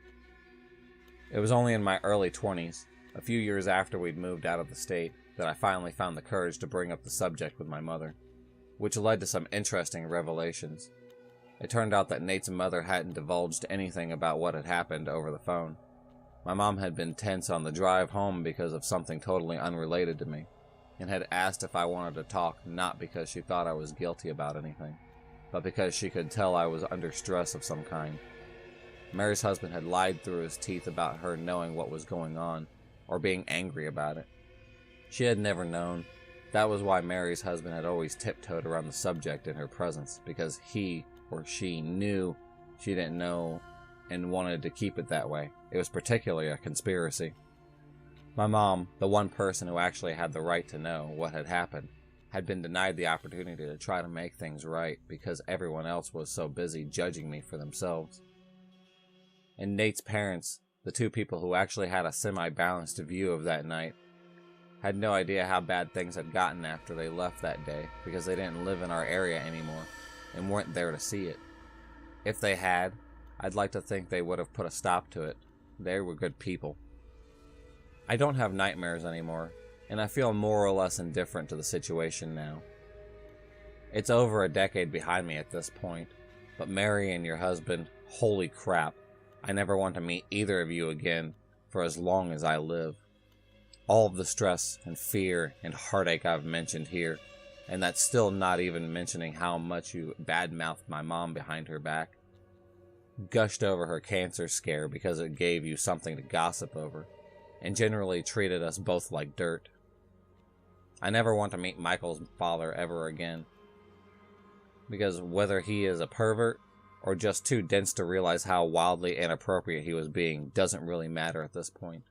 It was only in my early 20s, a few years after we'd moved out of the state, that I finally found the courage to bring up the subject with my mother, which led to some interesting revelations. It turned out that Nate's mother hadn't divulged anything about what had happened over the phone. My mom had been tense on the drive home because of something totally unrelated to me, and had asked if I wanted to talk not because she thought I was guilty about anything, but because she could tell I was under stress of some kind. Mary's husband had lied through his teeth about her knowing what was going on, or being angry about it. She had never known. That was why Mary's husband had always tiptoed around the subject in her presence, because he or she knew she didn't know and wanted to keep it that way. It was particularly a conspiracy. My mom, the one person who actually had the right to know what had happened, had been denied the opportunity to try to make things right because everyone else was so busy judging me for themselves. And Nate's parents, the two people who actually had a semi-balanced view of that night, had no idea how bad things had gotten after they left that day because they didn't live in our area anymore and weren't there to see it. If they had, I'd like to think they would have put a stop to it. They were good people. I don't have nightmares anymore, and I feel more or less indifferent to the situation now. It's over a decade behind me at this point, but Mary and your husband, holy crap, I never want to meet either of you again for as long as I live. All of the stress and fear and heartache I've mentioned here, and that's still not even mentioning how much you badmouthed my mom behind her back, gushed over her cancer scare because it gave you something to gossip over, and generally treated us both like dirt. I never want to meet Michael's father ever again, because whether he is a pervert or just too dense to realize how wildly inappropriate he was being doesn't really matter at this point.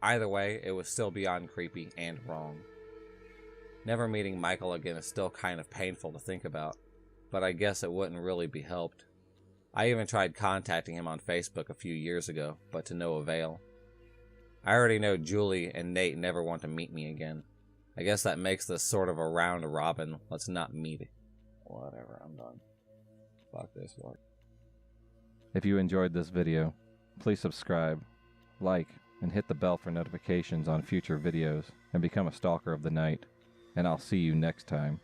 Either way, it was still beyond creepy and wrong. Never meeting Michael again is still kind of painful to think about, but I guess it wouldn't really be helped. I even tried contacting him on Facebook a few years ago, but to no avail. I already know Julie and Nate never want to meet me again. I guess that makes this sort of a round robin. Let's not meet. Whatever, I'm done. Fuck this one. If you enjoyed this video, please subscribe, like, and hit the bell for notifications on future videos, and become a stalker of the night. And I'll see you next time.